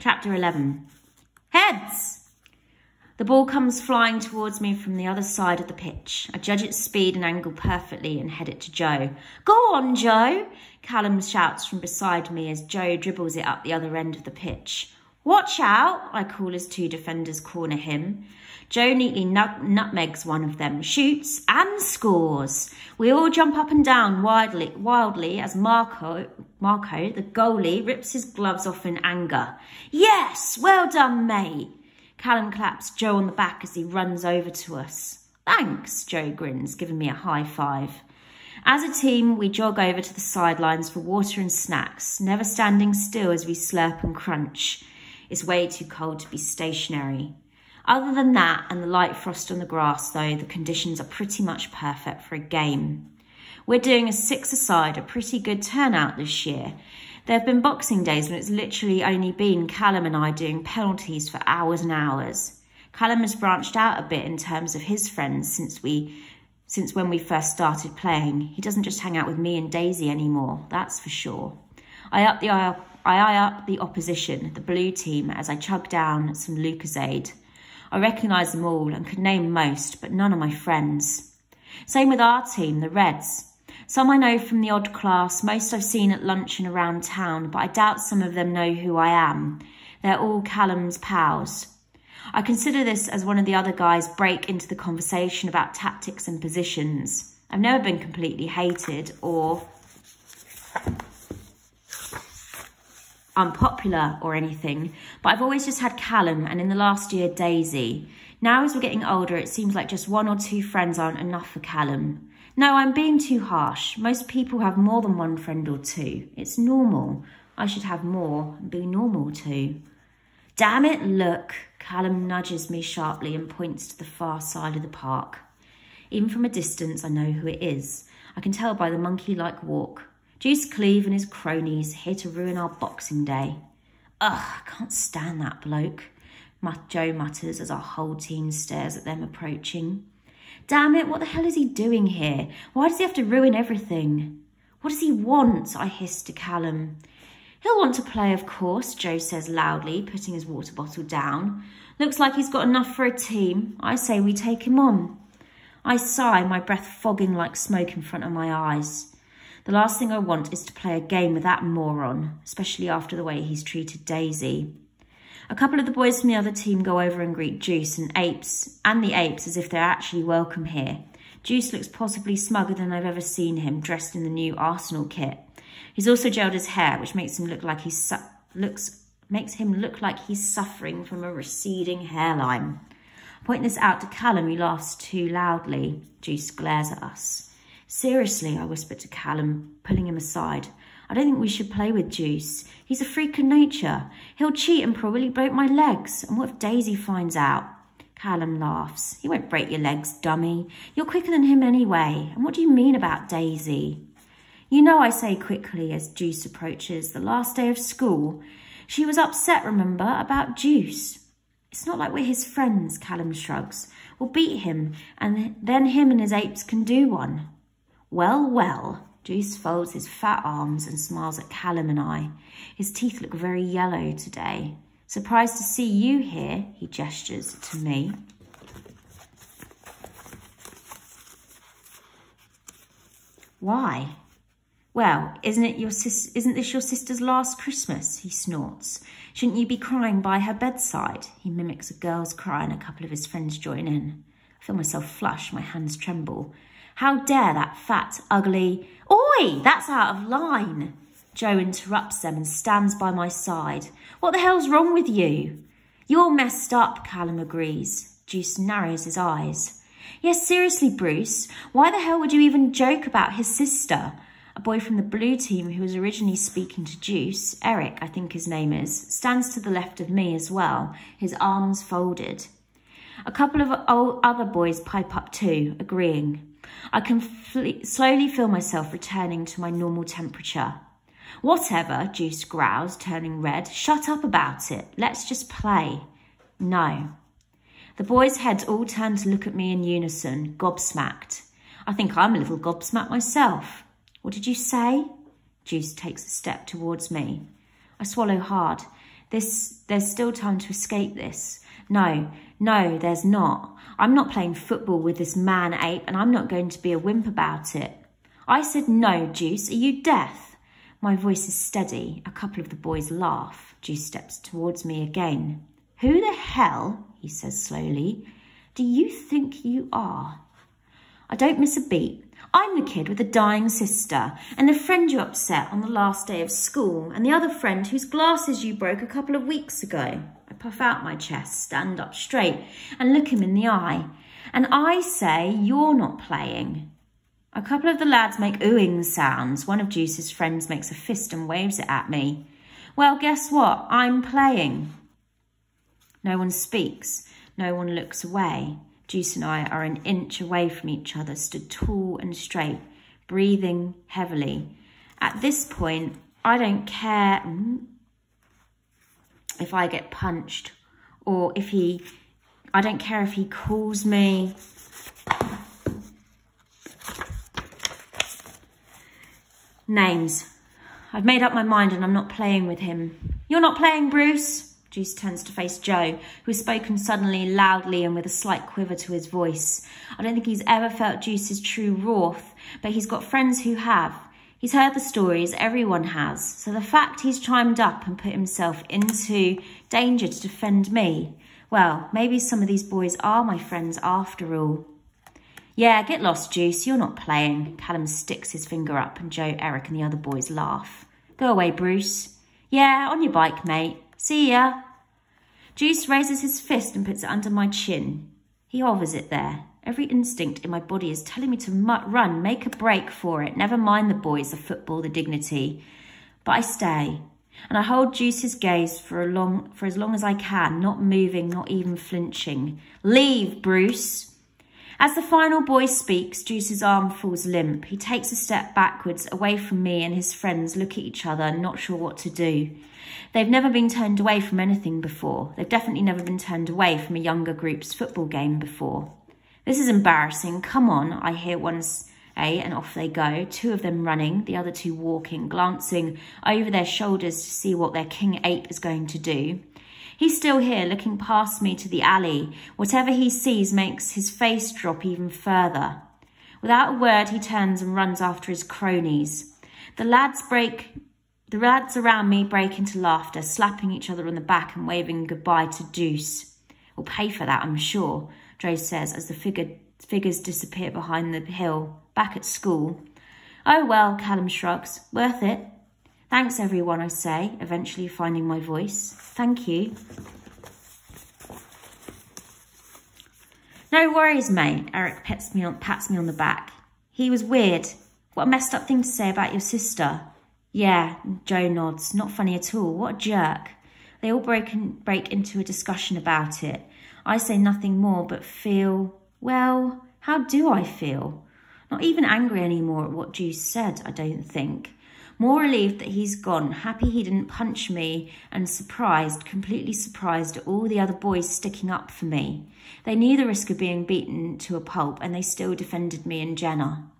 Chapter 11. Heads! The ball comes flying towards me from the other side of the pitch. I judge its speed and angle perfectly and head it to Joe. Go on, Joe! Callum shouts from beside me as Joe dribbles it up the other end of the pitch. Watch out, I call as two defenders corner him. Joe neatly nutmegs one of them, shoots and scores. We all jump up and down wildly as Marco, the goalie, rips his gloves off in anger. Yes, well done, mate. Callum claps Joe on the back as he runs over to us. Thanks, Joe grins, giving me a high five. As a team, we jog over to the sidelines for water and snacks, never standing still as we slurp and crunch. It's way too cold to be stationary. Other than that and the light frost on the grass, though, the conditions are pretty much perfect for a game. We're doing a six-a-side, a pretty good turnout this year. There have been Boxing Days when it's literally only been Callum and I doing penalties for hours and hours. Callum has branched out a bit in terms of his friends since when we first started playing. He doesn't just hang out with me and Daisy anymore, that's for sure. I eye up the opposition, the blue team, as I chug down some Lucozade. I recognise them all and could name most, but none are my friends. Same with our team, the Reds. Some I know from the odd class, most I've seen at lunch and around town, but I doubt some of them know who I am. They're all Callum's pals. I consider this as one of the other guys' break into the conversation about tactics and positions. I've never been completely hated or unpopular or anything, but I've always just had Callum and in the last year Daisy. Now as we're getting older, it seems like just one or two friends aren't enough for Callum. No, I'm being too harsh. Most people have more than one friend or two. It's normal. I should have more and be normal too. Damn it, look. Callum nudges me sharply and points to the far side of the park. Even from a distance, I know who it is. I can tell by the monkey-like walk. Juice Cleave and his cronies here to ruin our Boxing Day. Ugh, I can't stand that bloke, Joe mutters as our whole team stares at them approaching. Damn it, what the hell is he doing here? Why does he have to ruin everything? What does he want? I hiss to Callum. He'll want to play, of course, Joe says loudly, putting his water bottle down. Looks like he's got enough for a team. I say we take him on. I sigh, my breath fogging like smoke in front of my eyes. The last thing I want is to play a game with that moron, especially after the way he's treated Daisy. A couple of the boys from the other team go over and greet Juice and the apes as if they're actually welcome here. Juice looks possibly smugger than I've ever seen him, dressed in the new Arsenal kit. He's also gelled his hair, which makes him look like he's suffering from a receding hairline. I point this out to Callum, who laughs too loudly. Juice glares at us. Seriously, I whispered to Callum, pulling him aside. I don't think we should play with Juice. He's a freak of nature. He'll cheat and probably break my legs. And what if Daisy finds out? Callum laughs. He won't break your legs, dummy. You're quicker than him anyway. And what do you mean about Daisy? You know, I say quickly as Juice approaches, the last day of school. She was upset, remember, about Juice. It's not like we're his friends, Callum shrugs. We'll beat him, and then him and his apes can do one. Well, well. Juice folds his fat arms and smiles at Callum and I. His teeth look very yellow today. Surprised to see you here, he gestures to me. Why? Well, isn't this your sister's last Christmas? He snorts. Shouldn't you be crying by her bedside? He mimics a girl's cry and a couple of his friends join in. I feel myself flush, my hands tremble. How dare that fat, ugly... Oi, that's out of line. Joe interrupts them and stands by my side. What the hell's wrong with you? You're messed up, Callum agrees. Juice narrows his eyes. Yes, seriously, Bruce, why the hell would you even joke about his sister? A boy from the blue team who was originally speaking to Juice, Eric, I think his name is, stands to the left of me as well, his arms folded. A couple of other boys pipe up too, agreeing. I can slowly feel myself returning to my normal temperature. Whatever, Juice growls, turning red. Shut up about it. Let's just play. No. The boys' heads all turn to look at me in unison, gobsmacked. I think I'm a little gobsmacked myself. What did you say? Juice takes a step towards me. I swallow hard. There's still time to escape this. No, there's not. I'm not playing football with this man-ape, and I'm not going to be a wimp about it. I said no, Juice. Are you deaf? My voice is steady. A couple of the boys laugh. Juice steps towards me again. Who the hell, he says slowly, do you think you are? I don't miss a beat. I'm the kid with the dying sister, and the friend you upset on the last day of school, and the other friend whose glasses you broke a couple of weeks ago. I puff out my chest, stand up straight, and look him in the eye. And I say, you're not playing. A couple of the lads make oohing sounds. One of Juice's friends makes a fist and waves it at me. Well, guess what? I'm playing. No one speaks. No one looks away. Juice and I are an inch away from each other, stood tall and straight, breathing heavily. At this point, I don't care if I get punched or I don't care if he calls me. Names. I've made up my mind and I'm not playing with him. You're not playing, Bruce? Juice turns to face Joe, who has spoken suddenly, loudly, and with a slight quiver to his voice. I don't think he's ever felt Juice's true wrath, but he's got friends who have. He's heard the stories, everyone has. So the fact he's chimed up and put himself into danger to defend me, well, maybe some of these boys are my friends after all. Yeah, get lost, Juice. You're not playing. Callum sticks his finger up and Joe, Eric and the other boys laugh. Go away, Bruce. Yeah, on your bike, mate. See ya. Juice raises his fist and puts it under my chin. He hovers it there. Every instinct in my body is telling me to run, make a break for it. Never mind the boys, the football, the dignity. But I stay. And I hold Juice's gaze for as long as I can, not moving, not even flinching. Leave, Bruce. As the final boy speaks, Juice's arm falls limp. He takes a step backwards, away from me, and his friends look at each other, not sure what to do. They've never been turned away from anything before. They've definitely never been turned away from a younger group's football game before. This is embarrassing. Come on, I hear one say, and off they go. Two of them running, the other two walking, glancing over their shoulders to see what their king ape is going to do. He's still here, looking past me to the alley. Whatever he sees makes his face drop even further. Without a word, he turns and runs after his cronies. The lads around me break into laughter, slapping each other on the back and waving goodbye to Juice. We'll pay for that, I'm sure, Joe says as the figures disappear behind the hill, back at school. Oh well, Callum shrugs. Worth it. Thanks, everyone, I say, eventually finding my voice. Thank you. No worries, mate. Eric pats me on the back. He was weird. What a messed up thing to say about your sister. Yeah, Joe nods. Not funny at all. What a jerk. They all break into a discussion about it. I say nothing more but feel, well, how do I feel? Not even angry anymore at what Juice said, I don't think. More relieved that he's gone, happy he didn't punch me, and surprised, completely surprised at all the other boys sticking up for me. They knew the risk of being beaten to a pulp, and they still defended me and Jenna.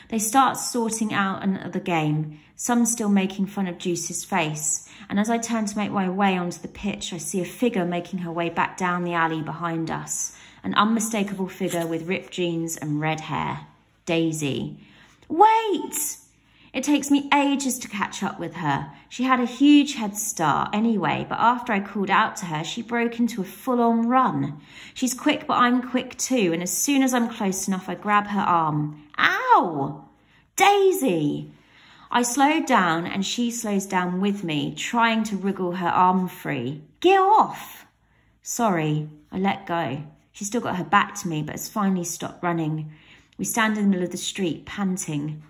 They start sorting out another game, some still making fun of Juice's face, and as I turn to make my way onto the pitch, I see a figure making her way back down the alley behind us, an unmistakable figure with ripped jeans and red hair. Daisy. Wait! It takes me ages to catch up with her. She had a huge head start anyway, but after I called out to her, she broke into a full-on run. She's quick, but I'm quick too, and as soon as I'm close enough, I grab her arm. Ow! Daisy! I slow down, and she slows down with me, trying to wriggle her arm free. Get off! Sorry, I let go. She's still got her back to me, but has finally stopped running. We stand in the middle of the street, panting.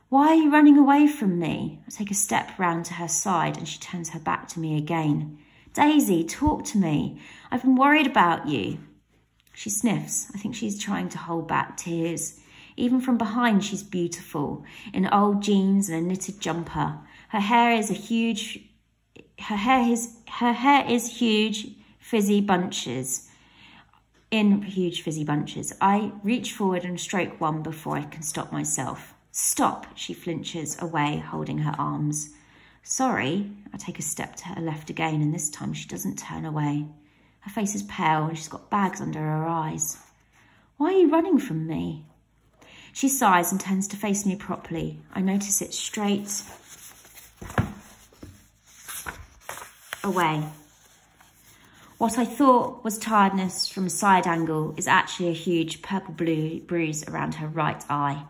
Why are you running away from me? I take a step round to her side and she turns her back to me again. Daisy, talk to me. I've been worried about you. She sniffs. I think she's trying to hold back tears. Even from behind, she's beautiful, in old jeans and a knitted jumper. Her hair is huge, fizzy bunches. I reach forward and stroke one before I can stop myself. Stop, she flinches away, holding her arms. Sorry. I take a step to her left again, and this time she doesn't turn away. Her face is pale and she's got bags under her eyes. Why are you running from me? She sighs and turns to face me properly. I notice it straight away. What I thought was tiredness from a side angle is actually a huge purple-blue bruise around her right eye.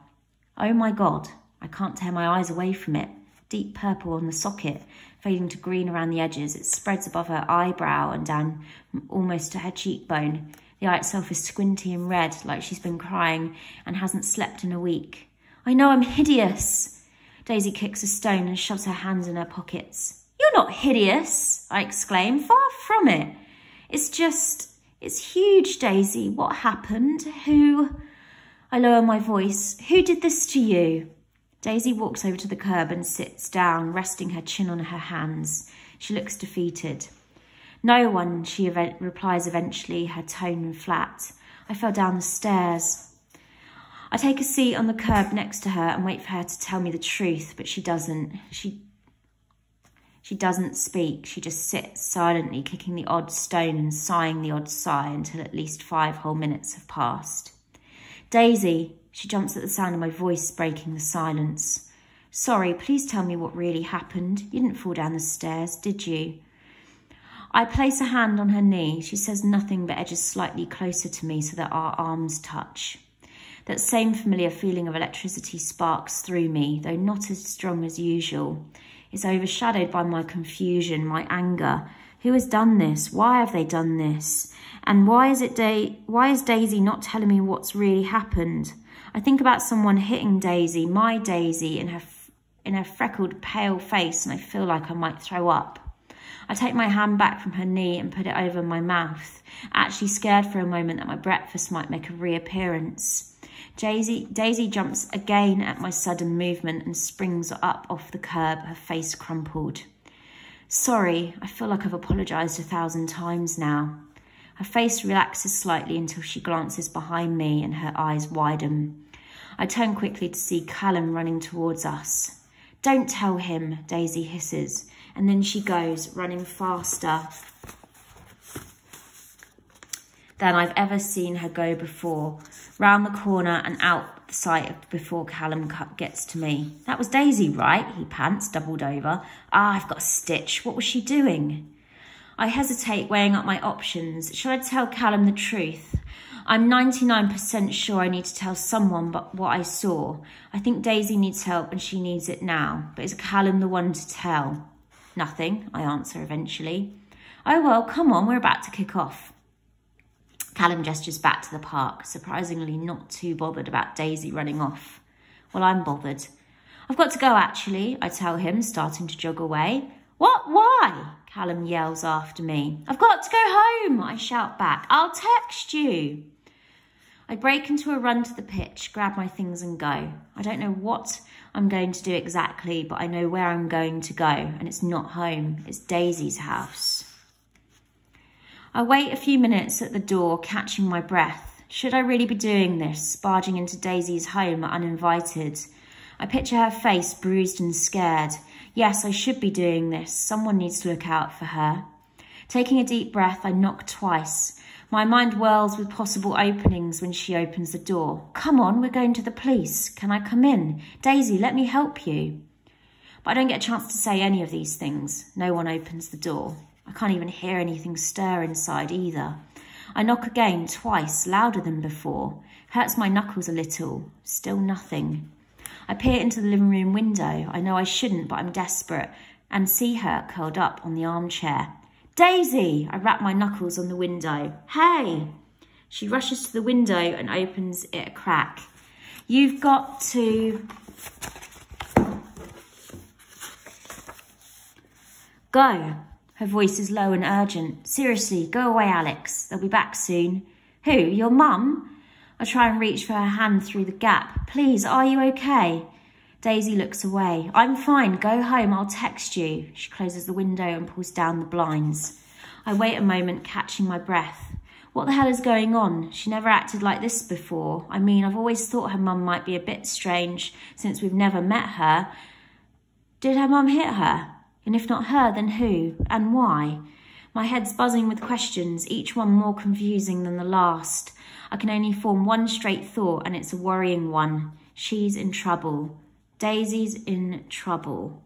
Oh my God, I can't tear my eyes away from it. Deep purple on the socket, fading to green around the edges. It spreads above her eyebrow and down almost to her cheekbone. The eye itself is squinty and red, like she's been crying and hasn't slept in a week. I know I'm hideous. Daisy kicks a stone and shoves her hands in her pockets. You're not hideous, I exclaim. Far from it. It's huge, Daisy. What happened? Who? I lower my voice. Who did this to you? Daisy walks over to the curb and sits down, resting her chin on her hands. She looks defeated. No one, she replies eventually, her tone flat. I fell down the stairs. I take a seat on the curb next to her and wait for her to tell me the truth, but she doesn't. She doesn't speak. She just sits silently, kicking the odd stone and sighing the odd sigh until at least 5 whole minutes have passed. Daisy, she jumps at the sound of my voice breaking the silence. Sorry, please tell me what really happened. You didn't fall down the stairs, did you? I place a hand on her knee. She says nothing but edges slightly closer to me so that our arms touch. That same familiar feeling of electricity sparks through me, though not as strong as usual. It's overshadowed by my confusion, my anger. Who has done this? Why have they done this? And why is Daisy not telling me what's really happened? I think about someone hitting Daisy, my Daisy, in her freckled, pale face, and I feel like I might throw up. I take my hand back from her knee and put it over my mouth, actually scared for a moment that my breakfast might make a reappearance. Daisy jumps again at my sudden movement and springs up off the curb, her face crumpled. Sorry, I feel like I've apologised 1,000 times now. Her face relaxes slightly until she glances behind me and her eyes widen. I turn quickly to see Callum running towards us. Don't tell him, Daisy hisses, and then she goes, running faster than I've ever seen her go before, round the corner and out the sight before Callum gets to me. That was Daisy, right? He pants, doubled over. I've got a stitch. What was she doing? I hesitate, weighing up my options. Should I tell Callum the truth? I'm 99% sure I need to tell someone but what I saw. I think Daisy needs help and she needs it now. But is Callum the one to tell? Nothing, I answer eventually. Oh well, come on, we're about to kick off. Callum gestures back to the park, surprisingly not too bothered about Daisy running off. Well, I'm bothered. I've got to go, actually, I tell him, starting to jog away. What? Why? Callum yells after me. I've got to go home, I shout back. I'll text you. I break into a run to the pitch, grab my things and go. I don't know what I'm going to do exactly, but I know where I'm going to go, and it's not home. It's Daisy's house. I wait a few minutes at the door, catching my breath. Should I really be doing this, barging into Daisy's home uninvited? I picture her face, bruised and scared. Yes, I should be doing this. Someone needs to look out for her. Taking a deep breath, I knock twice. My mind whirls with possible openings when she opens the door. Come on, we're going to the police. Can I come in? Daisy, let me help you. But I don't get a chance to say any of these things. No one opens the door. I can't even hear anything stir inside either. I knock again, twice, louder than before. Hurts my knuckles a little. Still nothing. I peer into the living room window. I know I shouldn't, but I'm desperate, and see her curled up on the armchair. Daisy! I rap my knuckles on the window. Hey! She rushes to the window and opens it a crack. You've got to go. Her voice is low and urgent. Seriously, go away, Alex. They'll be back soon. Who? Your mum? I try and reach for her hand through the gap. Please, are you okay? Daisy looks away. I'm fine. Go home. I'll text you. She closes the window and pulls down the blinds. I wait a moment, catching my breath. What the hell is going on? She never acted like this before. I mean, I've always thought her mum might be a bit strange since we've never met her. Did her mum hit her? And if not her, then who and why? My head's buzzing with questions, each one more confusing than the last. I can only form one straight thought, and it's a worrying one. She's in trouble. Daisy's in trouble.